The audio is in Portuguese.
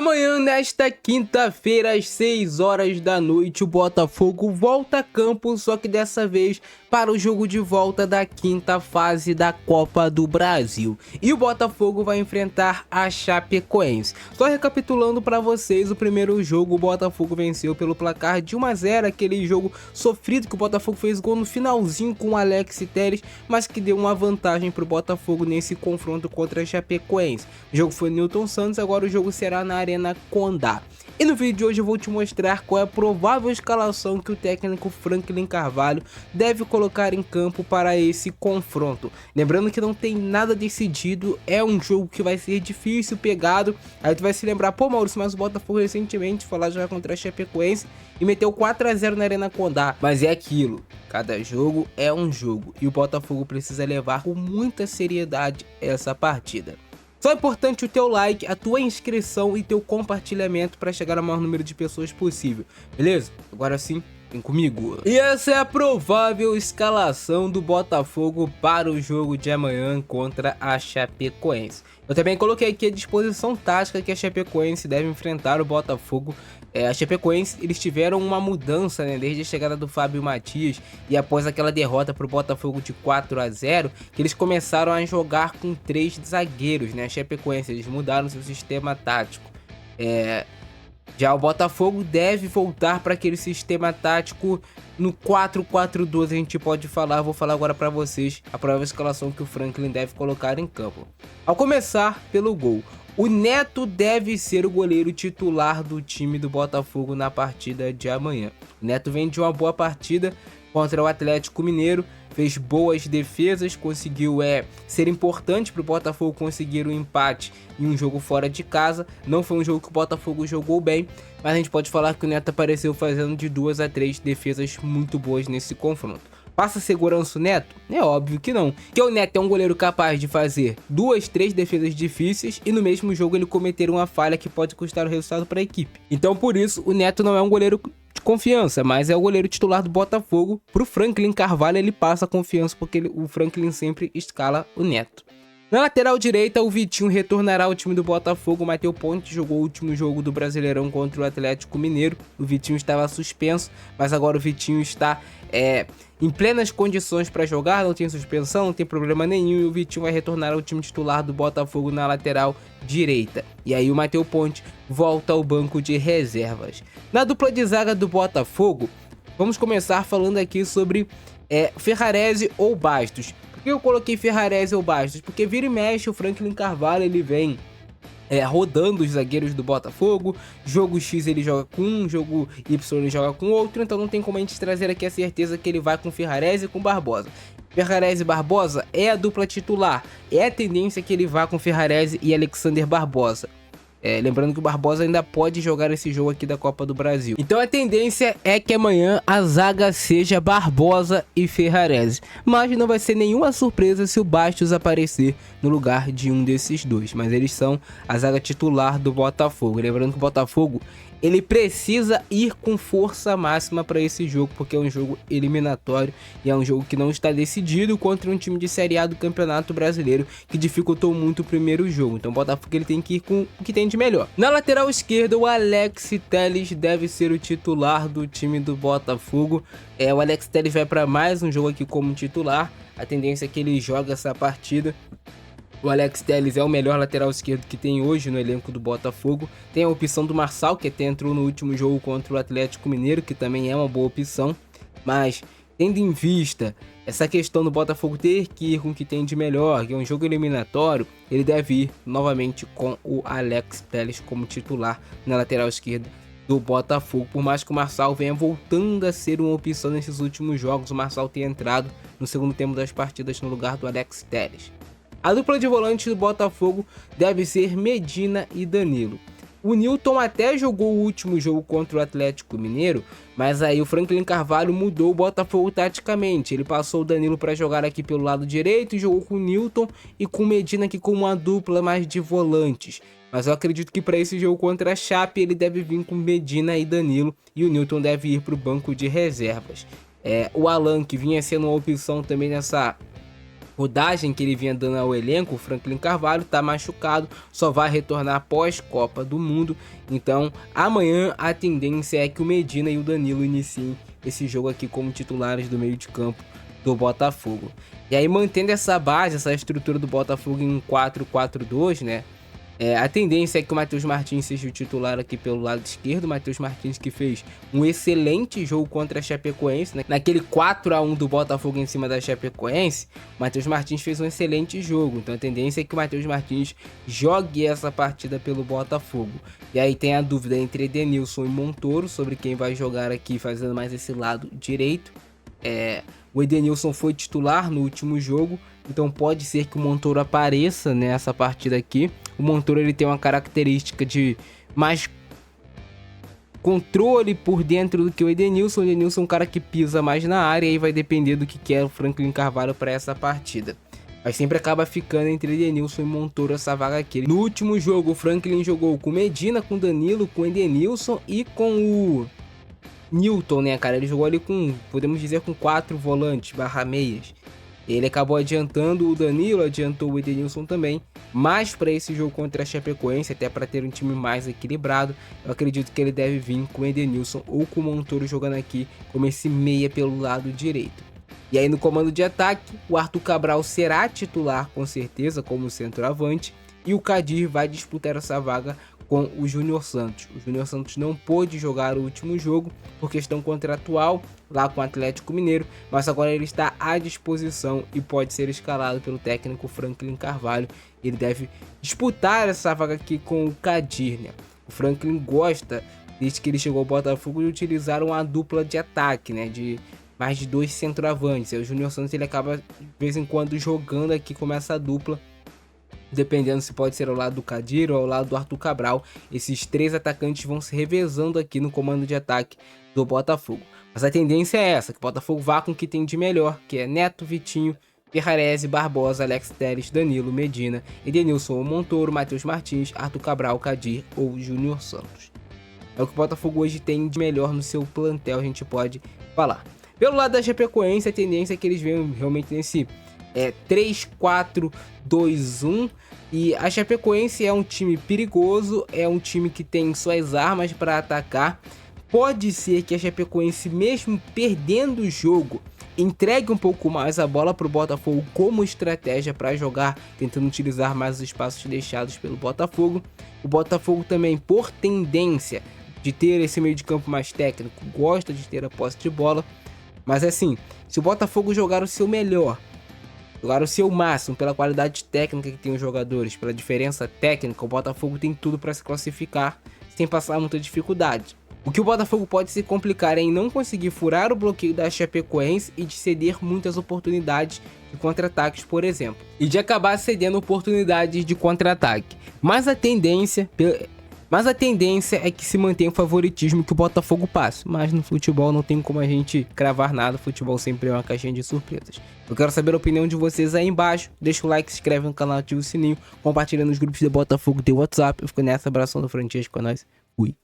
Amanhã, nesta quinta-feira, às 6 horas da noite, o Botafogo volta a campo, só que dessa vez para o jogo de volta da quinta fase da Copa do Brasil. E o Botafogo vai enfrentar a Chapecoense. Só recapitulando para vocês, o primeiro jogo o Botafogo venceu pelo placar de 1-0, aquele jogo sofrido que o Botafogo fez gol no finalzinho com o Alex Telles, mas que deu uma vantagem para o Botafogo nesse confronto contra a Chapecoense. O jogo foi Newton Santos, agora o jogo será na Arena Condá. E no vídeo de hoje eu vou te mostrar qual é a provável escalação que o técnico Franklin Carvalho deve colocar em campo para esse confronto. Lembrando que não tem nada decidido, é um jogo que vai ser difícil, pegado. Aí tu vai se lembrar, pô Maurício, mas o Botafogo recentemente foi lá jogar contra a Chapecoense e meteu 4-0 na Arena Condá. Mas é aquilo, cada jogo é um jogo e o Botafogo precisa levar com muita seriedade essa partida. Só é importante o teu like, a tua inscrição e teu compartilhamento para chegar ao maior número de pessoas possível, beleza? Agora sim, vem comigo. E essa é a provável escalação do Botafogo para o jogo de amanhã contra a Chapecoense. Eu também coloquei aqui a disposição tática que a Chapecoense deve enfrentar o Botafogo. A Chapecoense, eles tiveram uma mudança, né, desde a chegada do Fábio Matias e após aquela derrota para o Botafogo de 4-0, que eles começaram a jogar com 3 zagueiros, né? A Chapecoense, eles mudaram seu sistema tático. Já o Botafogo deve voltar para aquele sistema tático no 4-4-2, a gente pode falar, vou falar agora para vocês a provável escalação que o Franklin deve colocar em campo. Ao começar pelo gol, o Neto deve ser o goleiro titular do time do Botafogo na partida de amanhã. O Neto vem de uma boa partida contra o Atlético Mineiro, fez boas defesas, conseguiu ser importante para o Botafogo conseguir um empate em um jogo fora de casa. Não foi um jogo que o Botafogo jogou bem, mas a gente pode falar que o Neto apareceu fazendo de 2 a 3 defesas muito boas nesse confronto. Passa segurança o Neto? É óbvio que não. Que o Neto é um goleiro capaz de fazer 2, 3 defesas difíceis e no mesmo jogo ele cometer uma falha que pode custar o resultado para a equipe. Então por isso o Neto não é um goleiro de confiança, mas é o goleiro titular do Botafogo. Pro Franklin Carvalho ele passa confiança porque o Franklin sempre escala o Neto. Na lateral direita, o Vitinho retornará ao time do Botafogo. O Matheus Ponte jogou o último jogo do Brasileirão contra o Atlético Mineiro. O Vitinho estava suspenso, mas agora o Vitinho está em plenas condições para jogar, não tem suspensão, não tem problema nenhum. E o Vitinho vai retornar ao time titular do Botafogo na lateral direita. E aí o Matheus Ponte volta ao banco de reservas. Na dupla de zaga do Botafogo, vamos começar falando aqui sobre Ferrarese ou Bastos. Por que eu coloquei Ferrarese ou Bastos? Porque vira e mexe o Franklin Carvalho, ele vem rodando os zagueiros do Botafogo. Jogo X ele joga com um, jogo Y ele joga com outro, então não tem como a gente trazer aqui a certeza que ele vai com Ferrarese e com Barbosa. Ferrarese e Barbosa é a dupla titular, é a tendência que ele vá com Ferrarese e Alexander Barbosa. Lembrando que o Barbosa ainda pode jogar esse jogo aqui da Copa do Brasil. Então a tendência é que amanhã a zaga seja Barbosa e Ferrarese. Mas não vai ser nenhuma surpresa se o Bastos aparecer no lugar de um desses dois. Mas eles são a zaga titular do Botafogo. Lembrando que o Botafogo ele precisa ir com força máxima para esse jogo, porque é um jogo eliminatório e é um jogo que não está decidido contra um time de Série A do Campeonato Brasileiro que dificultou muito o primeiro jogo. Então o Botafogo ele tem que ir com o que tem de melhor. Na lateral esquerda, o Alex Telles deve ser o titular do time do Botafogo. O Alex Telles vai para mais um jogo aqui como titular. A tendência é que ele jogue essa partida. O Alex Telles é o melhor lateral esquerdo que tem hoje no elenco do Botafogo. Tem a opção do Marçal, que até entrou no último jogo contra o Atlético Mineiro, que também é uma boa opção. Mas, tendo em vista essa questão do Botafogo ter que ir com o que tem de melhor, que é um jogo eliminatório, ele deve ir novamente com o Alex Telles como titular na lateral esquerda do Botafogo. Por mais que o Marçal venha voltando a ser uma opção nesses últimos jogos, o Marçal tem entrado no segundo tempo das partidas no lugar do Alex Telles. A dupla de volantes do Botafogo deve ser Medina e Danilo. O Newton até jogou o último jogo contra o Atlético Mineiro, mas aí o Franklin Carvalho mudou o Botafogo taticamente. Ele passou o Danilo para jogar aqui pelo lado direito e jogou com o Newton e com o Medina aqui como uma dupla mais de volantes. Mas eu acredito que para esse jogo contra a Chape ele deve vir com Medina e Danilo e o Newton deve ir para o banco de reservas. O Alan, que vinha sendo uma opção também nessa rodagem que ele vinha dando ao elenco, o Franklin Carvalho tá machucado, só vai retornar após Copa do Mundo. Então amanhã a tendência é que o Medina e o Danilo iniciem esse jogo aqui como titulares do meio de campo do Botafogo. E aí, mantendo essa base, essa estrutura do Botafogo em 4-4-2, né? A tendência é que o Matheus Martins seja o titular aqui pelo lado esquerdo. O Matheus Martins que fez um excelente jogo contra a Chapecoense, né? Naquele 4-1 do Botafogo em cima da Chapecoense, o Matheus Martins fez um excelente jogo. Então a tendência é que o Matheus Martins jogue essa partida pelo Botafogo. E aí tem a dúvida entre Edenilson e Montoro sobre quem vai jogar aqui fazendo mais esse lado direito. O Edenilson foi titular no último jogo, então pode ser que o Montoro apareça nessa partida aqui. O Montoro ele tem uma característica de mais controle por dentro do que o Edenilson. O Edenilson é um cara que pisa mais na área e aí vai depender do que quer o Franklin Carvalho para essa partida. Mas sempre acaba ficando entre Edenilson e Montoro essa vaga aqui. No último jogo o Franklin jogou com Medina, com Danilo, com Edenilson e com o Newton, né, cara? Ele jogou ali com, podemos dizer, com 4 volantes / meias. Ele acabou adiantando o Danilo, adiantou o Edenilson também. Mas para esse jogo contra a Chapecoense, até para ter um time mais equilibrado, eu acredito que ele deve vir com o Edenilson ou com o Montoro jogando aqui como esse meia pelo lado direito. E aí no comando de ataque, o Arthur Cabral será titular com certeza como centroavante. E o Kadir vai disputar essa vaga com o Júnior Santos. O Júnior Santos não pôde jogar o último jogo por questão contratual lá com o Atlético Mineiro, mas agora ele está à disposição e pode ser escalado pelo técnico Franklin Carvalho. Ele deve disputar essa vaga aqui com o Kadir, né? O Franklin gosta, desde que ele chegou ao Botafogo, de utilizar uma dupla de ataque, né? De mais de 2 centroavantes. E o Júnior Santos ele acaba de vez em quando jogando aqui como essa dupla, dependendo se pode ser ao lado do Kadir ou ao lado do Arthur Cabral. Esses 3 atacantes vão se revezando aqui no comando de ataque do Botafogo. Mas a tendência é essa, que o Botafogo vá com o que tem de melhor, que é Neto, Vitinho, Ferrarese, Barbosa, Alex Telles, Danilo, Medina, Edenilson ou Montoro, Matheus Martins, Arthur Cabral, Kadir ou Júnior Santos. É o que o Botafogo hoje tem de melhor no seu plantel, a gente pode falar. Pelo lado da Chapecoense, a tendência é que eles venham realmente nesse 3-4-2-1. E a Chapecoense é um time perigoso, é um time que tem suas armas para atacar. Pode ser que a Chapecoense, mesmo perdendo o jogo, entregue um pouco mais a bola para o Botafogo como estratégia para jogar, tentando utilizar mais os espaços deixados pelo Botafogo. O Botafogo também, por tendência de ter esse meio de campo mais técnico, gosta de ter a posse de bola. Mas assim, se o Botafogo jogar o seu melhor, jogar o seu máximo, pela qualidade técnica que tem os jogadores, pela diferença técnica, o Botafogo tem tudo para se classificar sem passar muita dificuldade. O que o Botafogo pode se complicar é em não conseguir furar o bloqueio da Chapecoense e de ceder muitas oportunidades de contra-ataques, por exemplo. E de acabar cedendo oportunidades de contra-ataque. Mas a tendência é que se mantenha o favoritismo, que o Botafogo passe. Mas no futebol não tem como a gente cravar nada. O futebol sempre é uma caixinha de surpresas. Eu quero saber a opinião de vocês aí embaixo. Deixa o like, se inscreve no canal, ativa o sininho. Compartilha nos grupos de Botafogo, tem WhatsApp. Eu fico nessa, abração do Francesco, é nóis. Fui.